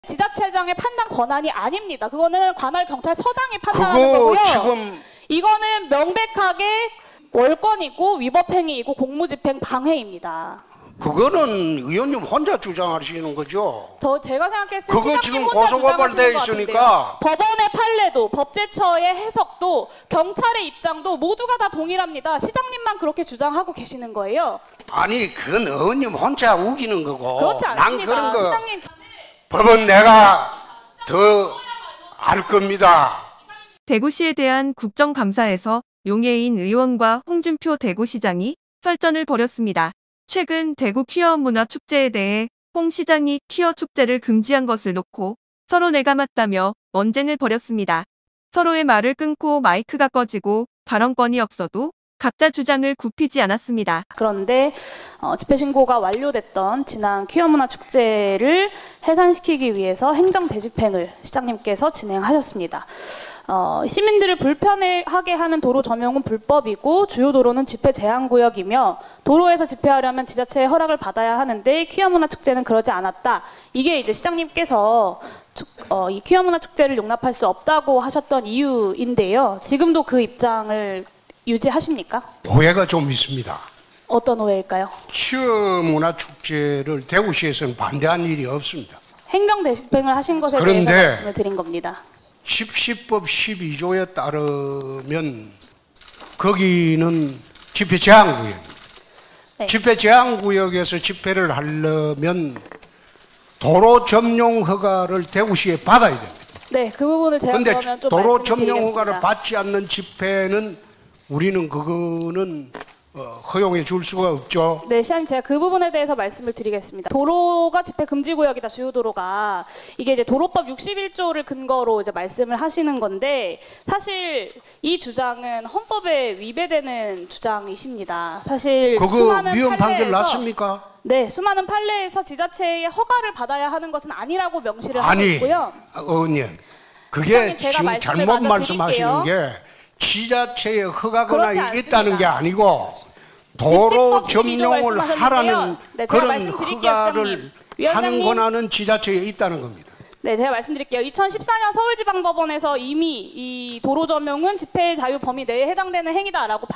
지자체장의 판단 권한이 아닙니다. 그거는 관할 경찰서장이 판단하는 그거 거고요. 지금 이거는 명백하게 월권이고 위법행위이고 공무집행 방해입니다. 그거는 의원님 혼자 주장하시는 거죠? 제가 생각했을 때 그거 지금 고소고발돼 있으니까 법원의 판례도 법제처의 해석도 경찰의 입장도 모두가 다 동일합니다. 시장님만 그렇게 주장하고 계시는 거예요. 아니 그건 의원님 혼자 우기는 거고 그렇지 않습니다. 난 그런 거 시장님 법은 내가 더 알 겁니다. 대구시에 대한 국정감사에서 용해인 의원과 홍준표 대구시장이 설전을 벌였습니다. 최근 대구 퀴어 문화축제에 대해 홍 시장이 퀴어 축제를 금지한 것을 놓고 서로 내가 맞다며 언쟁을 벌였습니다. 서로의 말을 끊고 마이크가 꺼지고 발언권이 없어도 각자 주장을 굽히지 않았습니다. 그런데 집회 신고가 완료됐던 지난 퀴어 문화 축제를 해산시키기 위해서 행정 대집행을 시장님께서 진행하셨습니다. 시민들을 불편하게 하는 도로 점용은 불법이고 주요 도로는 집회 제한 구역이며 도로에서 집회하려면 지자체의 허락을 받아야 하는데 퀴어 문화 축제는 그러지 않았다. 이게 이제 시장님께서 이 퀴어 문화 축제를 용납할 수 없다고 하셨던 이유인데요. 지금도 그 입장을 유지하십니까? 오해가 좀 있습니다. 어떤 오해일까요? 퀴어 문화축제를 대구시에서는 반대한 일이 없습니다. 행정 대집행을 하신 것에 그런데 대해서 말씀을 드린 겁니다. 집시법 12조에 따르면 거기는 집회 제한 구역입니다. 네. 집회 제한 구역에서 집회를 하려면 도로 점용 허가를 대구시에 받아야 됩니다. 네, 그 부분을 제가 그런데 그러면 좀 도로 말씀을 점용 드리겠습니다. 허가를 받지 않는 집회는 우리는 그거는 허용해 줄 수가 없죠. 네, 시장님 제가 그 부분에 대해서 말씀을 드리겠습니다. 도로가 집회 금지 구역이다, 주요 도로가. 이게 이제 도로법 61조를 근거로 이제 말씀을 하시는 건데 사실 이 주장은 헌법에 위배되는 주장이십니다. 사실 그거 수많은 위헌 판결 판례에서- 났습니까? 네, 수많은 판례에서 지자체의 허가를 받아야 하는 것은 아니라고 명시를 하고 아니, 있고요. 의원님, 그게 시장님, 제가 지금 말씀을 잘못 마저 말씀하시는 드릴게요. 게 지자체의 허가 그렇지 권한이 있다는 게 않습니다. 아니고 도로 집시법 12조 점용을 말씀하셨는데요. 하라는 네, 제가 그런 말씀드릴게요, 허가를 시장님. 하는 위원장님. 권한은 지자체에 있다는 겁니다. 네, 제가 말씀드릴게요. 2014년 서울지방법원에서 이미 이 도로 점용은 집회 자유 범위 내에 해당되는 행위다라고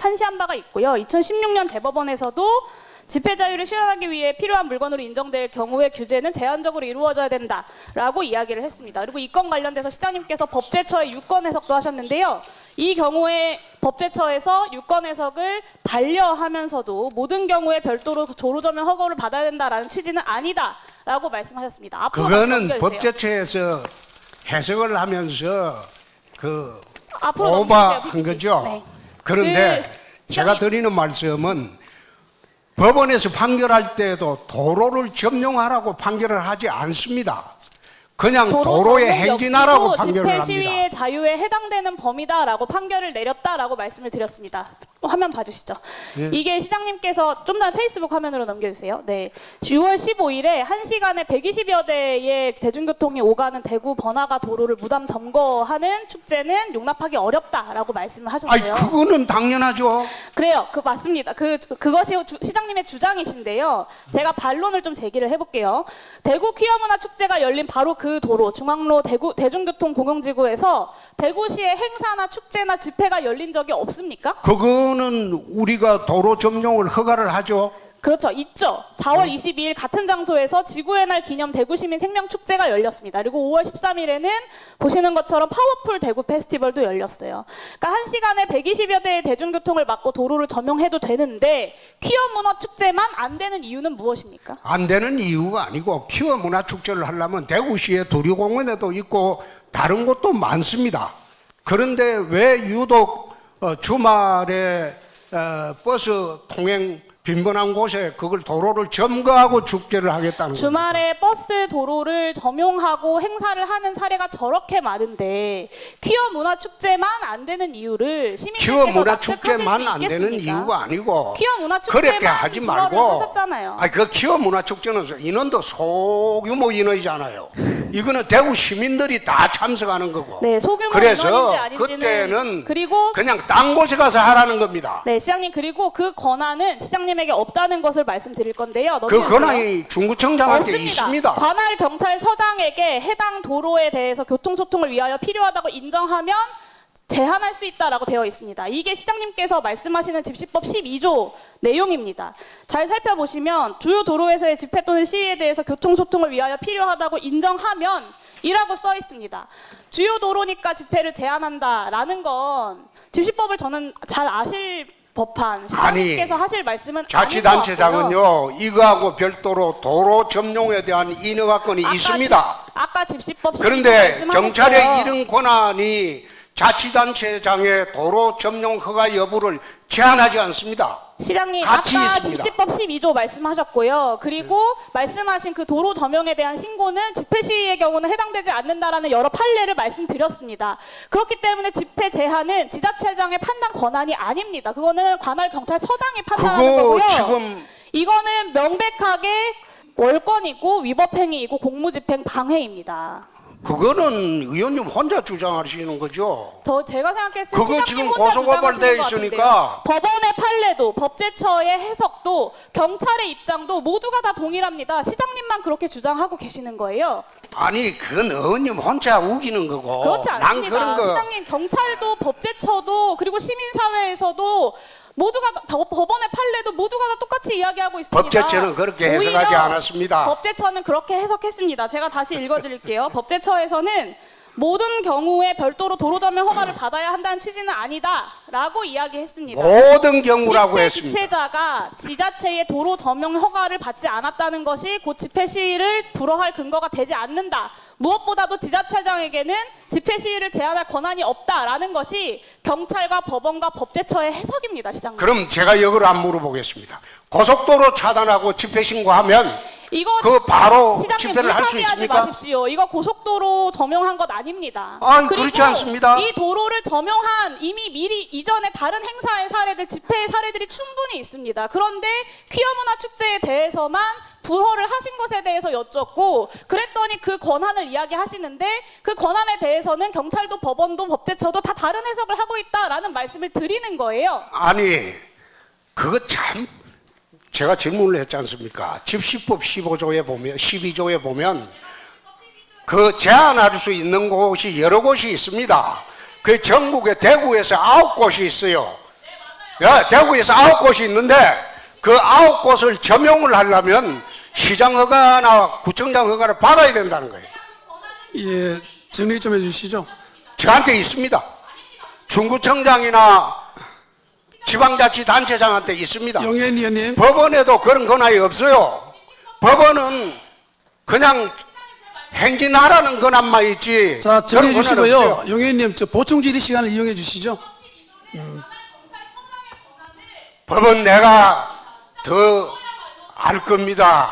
판시한 바가 있고요. 2016년 대법원에서도 집회 자유를 실현하기 위해 필요한 물건으로 인정될 경우의 규제는 제한적으로 이루어져야 된다라고 이야기를 했습니다. 그리고 이 건 관련돼서 시장님께서 법제처의 유권 해석도 하셨는데요. 이 경우에 법제처에서 유권 해석을 반려하면서도 모든 경우에 별도로 도로 점용 허가를 받아야 된다라는 취지는 아니다라고 말씀하셨습니다. 앞으로 그거는 넘겨주세요. 법제처에서 해석을 하면서 그 앞으로 오버한 넘겨주세요. 거죠. 네. 그런데 그 제가 시장님. 드리는 말씀은 법원에서 판결할 때도 도로를 점용하라고 판결을 하지 않습니다. 그냥 도로에 점용 행진하라고 역시도 판결을 집회 시위의 합니다. 자유에 해당되는 범위다라고 판결을 내렸다라고 말씀을 드렸습니다. 화면 봐주시죠. 네. 이게 시장님께서 좀 더 페이스북 화면으로 넘겨주세요. 네, 6월 15일에 1시간에 120여 대의 대중교통이 오가는 대구 번화가 도로를 무단 점거하는 축제는 용납하기 어렵다라고 말씀을 하셨어요. 아니 그거는 당연하죠. 그래요. 맞습니다. 그것이 시장님의 주장이신데요. 제가 반론을 좀 제기를 해볼게요. 대구 퀴어 문화 축제가 열린 바로 그 도로, 중앙로 대구 대중교통 공영지구에서 대구시의 행사나 축제나 집회가 열린 적이 없습니까? 그거는 우리가 도로 점용을 허가를 하죠. 그렇죠. 있죠. 4월 22일 같은 장소에서 지구의 날 기념 대구시민 생명축제가 열렸습니다. 그리고 5월 13일에는 보시는 것처럼 파워풀 대구 페스티벌도 열렸어요. 그러니까 1시간에 120여 대의 대중교통을 막고 도로를 점용해도 되는데 퀴어 문화 축제만 안 되는 이유는 무엇입니까? 안 되는 이유가 아니고 퀴어 문화축제를 하려면 대구시에 도리공원에도 있고 다른 곳도 많습니다. 그런데 왜 유독 주말에 버스 통행 빈번한 곳에 그걸 도로를 점거하고 축제를 하겠다는 겁니다. 주말에 버스 도로를 점용하고 행사를 하는 사례가 저렇게 많은데 퀴어 문화 축제만 안 되는 이유를 시민들께서 퀴어 문화 납득하실 축제만 수 안 되는 있겠습니까? 이유가 아니고 퀴어 문화 축제만 그렇게 하지 주말을 말고 하셨잖아요. 아니 그 퀴어 문화 축제는 인원도 소규모 인원이잖아요. 이거는 대구 시민들이 다 참석하는 거고. 네, 소규모 그래서 인원인지 아닌지는 그때는 그리고 그냥 딴 곳에 가서 하라는 겁니다. 네, 시장님 그리고 그 권한은 시장님의 시장님에게 없다는 것을 말씀드릴 건데요. 그 권한이 중구청장한테 없습니다. 있습니다. 관할 경찰서장에게 해당 도로에 대해서 교통소통을 위하여 필요하다고 인정하면 제한할 수 있다라고 되어 있습니다. 이게 시장님께서 말씀하시는 집시법 12조 내용입니다. 잘 살펴보시면 주요 도로에서의 집회 또는 시위에 대해서 교통소통을 위하여 필요하다고 인정하면 이라고 써 있습니다. 주요 도로니까 집회를 제한한다라는 건 집시법을 저는 잘 아실 법한 시장님께서 하실 말씀은 아닌 것 같고요. 자치단체장은요, 이거하고 별도로 도로 점용에 대한 인허가권이 있습니다. 아까 집시법 12조 그런데 말씀하셨어요. 경찰의 이런 권한이 자치단체장의 도로 점용 허가 여부를 제한하지 않습니다. 시장님, 같이 아까 있습니다. 집시법 12조 말씀하셨고요. 그리고 말씀하신 그 도로 점용에 대한 신고는 집회 시위의 경우는 해당되지 않는다라는 여러 판례를 말씀드렸습니다. 그렇기 때문에 집회 제한은 지자체장의 판단 권한이 아닙니다. 그거는 관할 경찰서장이 판단하는 그거 거고요. 지금 이거는 명백하게 월권이고 위법행위이고 공무집행 방해입니다. 그거는 의원님 혼자 주장하시는 거죠. 제가 생각했을 때 그거 시장님 지금 혼자 고소고발돼 주장하시는 것 있으니까. 같은데요. 법원의 판례도 법제처의 해석도 경찰의 입장도 모두가 다 동일합니다. 시장님만 그렇게 주장하고 계시는 거예요. 아니 그건 의원님 혼자 우기는 거고. 그렇지 난 않습니다. 그런 거 시장님, 경찰도 법제처도 그리고 시민사회에서도 모두가 법원의 판례도 모두가 다 똑같이 이야기하고 있습니다. 법제처는 그렇게 해석하지 오히려 않았습니다. 법제처는 그렇게 해석했습니다. 제가 다시 읽어드릴게요. 법제처에서는 모든 경우에 별도로 도로 점용 허가를 받아야 한다는 취지는 아니다라고 이야기했습니다. 모든 경우라고 집회 했습니다. 주최자가 지자체의 도로 점용 허가를 받지 않았다는 것이 곧 집회 시위를 불허할 근거가 되지 않는다. 무엇보다도 지자체장에게는 집회 시위를 제한할 권한이 없다라는 것이 경찰과 법원과 법제처의 해석입니다, 시장님. 그럼 제가 이걸 안 물어보겠습니다. 고속도로 차단하고 집회 신고하면 이거 그 바로 시장님, 집회를 할 수 물타기하지 있습니까? 마십시오. 이거 고속도로 점용한 것 아닙니다. 아니, 그리고 그렇지 않습니다. 이 도로를 점용한 이미 미리 이전에 다른 행사의 사례들, 집회의 사례들이 충분히 있습니다. 그런데 퀴어 문화 축제에 대해서만 불허를 하신 것에 대해서 여쭙고 그랬더니 그 권한을 이야기하시는데 그 권한에 대해서는 경찰도 법원도 법제처도 다 다른 해석을 하고 있다라는 말씀을 드리는 거예요. 아니 그거 참 제가 질문을 했지 않습니까? 집시법 15조에 보면 12조에 보면 그 제한할 수 있는 곳이 여러 곳이 있습니다. 그 전국에 대구에서 9곳이 있어요. 대구에서 9곳이 있는데 그 9곳을 점용을 하려면 시장 허가나 구청장 허가를 받아야 된다는 거예요. 예, 정리 좀 해주시죠. 저한테 있습니다. 중구청장이나 지방자치단체장한테 있습니다. 용현 의원님, 법원에도 그런 권한이 없어요. 법원은 그냥 행진하라는 권한만 있지. 자 정리해 그런 권한 주시고요. 없어요. 용현 의원님, 저 보충 질의 시간을 이용해 주시죠. 법은 내가 더 알 겁니다.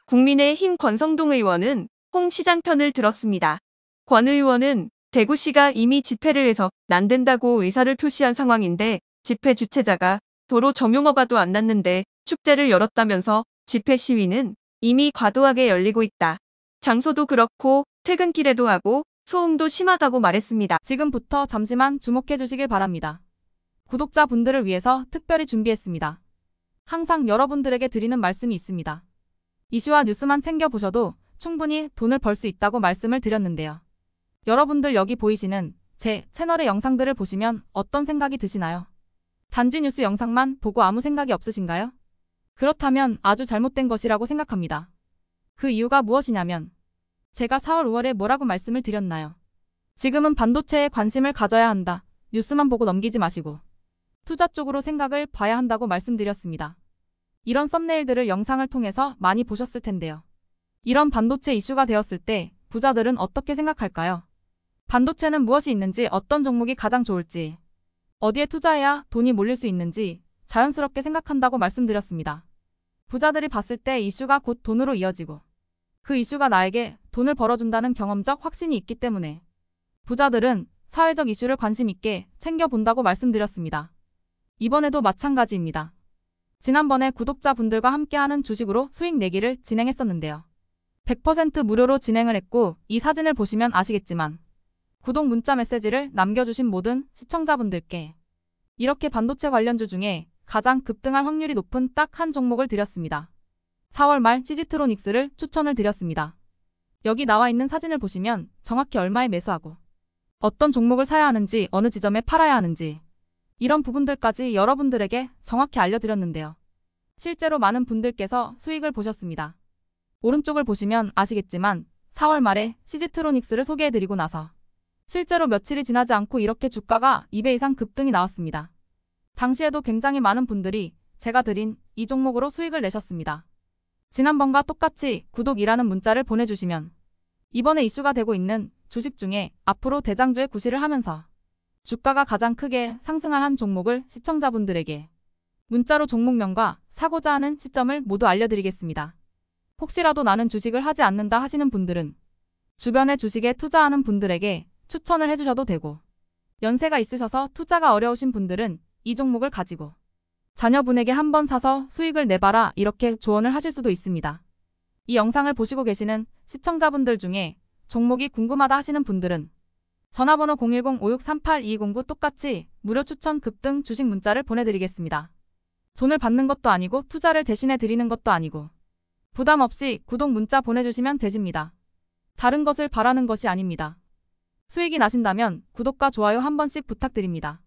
국민의힘 권성동 의원은 홍 시장 편을 들었습니다. 권 의원은 대구시가 이미 집회를 해서 안 된다고 의사를 표시한 상황인데 집회 주최자가 도로 점용허가도 안 났는데 축제를 열었다면서 집회 시위는 이미 과도하게 열리고 있다. 장소도 그렇고 퇴근길에도 하고 소음도 심하다고 말했습니다. 지금부터 잠시만 주목해 주시길 바랍니다. 구독자분들을 위해서 특별히 준비했습니다. 항상 여러분들에게 드리는 말씀이 있습니다. 이슈와 뉴스만 챙겨보셔도 충분히 돈을 벌 수 있다고 말씀을 드렸는데요. 여러분들 여기 보이시는 제 채널의 영상들을 보시면 어떤 생각이 드시나요? 단지 뉴스 영상만 보고 아무 생각이 없으신가요? 그렇다면 아주 잘못된 것이라고 생각합니다. 그 이유가 무엇이냐면 제가 4월 5월에 뭐라고 말씀을 드렸나요? 지금은 반도체에 관심을 가져야 한다. 뉴스만 보고 넘기지 마시고 투자 쪽으로 생각을 봐야 한다고 말씀드렸습니다. 이런 썸네일들을 영상을 통해서 많이 보셨을 텐데요. 이런 반도체 이슈가 되었을 때 부자들은 어떻게 생각할까요? 반도체는 무엇이 있는지, 어떤 종목이 가장 좋을지, 어디에 투자해야 돈이 몰릴 수 있는지 자연스럽게 생각한다고 말씀드렸습니다. 부자들이 봤을 때 이슈가 곧 돈으로 이어지고 그 이슈가 나에게 돈을 벌어준다는 경험적 확신이 있기 때문에 부자들은 사회적 이슈를 관심 있게 챙겨본다고 말씀드렸습니다. 이번에도 마찬가지입니다. 지난번에 구독자분들과 함께하는 주식으로 수익 내기를 진행했었는데요. 100% 무료로 진행을 했고 이 사진을 보시면 아시겠지만 구독 문자 메시지를 남겨주신 모든 시청자분들께 이렇게 반도체 관련주 중에 가장 급등할 확률이 높은 딱 한 종목을 드렸습니다. 4월 말 시지트로닉스를 추천을 드렸습니다. 여기 나와 있는 사진을 보시면 정확히 얼마에 매수하고 어떤 종목을 사야 하는지, 어느 지점에 팔아야 하는지 이런 부분들까지 여러분들에게 정확히 알려드렸는데요. 실제로 많은 분들께서 수익을 보셨습니다. 오른쪽을 보시면 아시겠지만 4월 말에 시지트로닉스를 소개해드리고 나서 실제로 며칠이 지나지 않고 이렇게 주가가 2배 이상 급등이 나왔습니다. 당시에도 굉장히 많은 분들이 제가 드린 이 종목으로 수익을 내셨습니다. 지난번과 똑같이 구독이라는 문자를 보내주시면 이번에 이슈가 되고 있는 주식 중에 앞으로 대장주의 구실을 하면서 주가가 가장 크게 상승할 한 종목을 시청자분들에게 문자로 종목명과 사고자 하는 시점을 모두 알려드리겠습니다. 혹시라도 나는 주식을 하지 않는다 하시는 분들은 주변에 주식에 투자하는 분들에게 추천을 해주셔도 되고, 연세가 있으셔서 투자가 어려우신 분들은 이 종목을 가지고 자녀분에게 한번 사서 수익을 내봐라 이렇게 조언을 하실 수도 있습니다. 이 영상을 보시고 계시는 시청자분들 중에 종목이 궁금하다 하시는 분들은 전화번호 010-5638-2209 똑같이 무료 추천 급등 주식 문자를 보내드리겠습니다. 돈을 받는 것도 아니고 투자를 대신해 드리는 것도 아니고 부담 없이 구독 문자 보내주시면 되십니다. 다른 것을 바라는 것이 아닙니다. 수익이 나신다면 구독과 좋아요 한 번씩 부탁드립니다.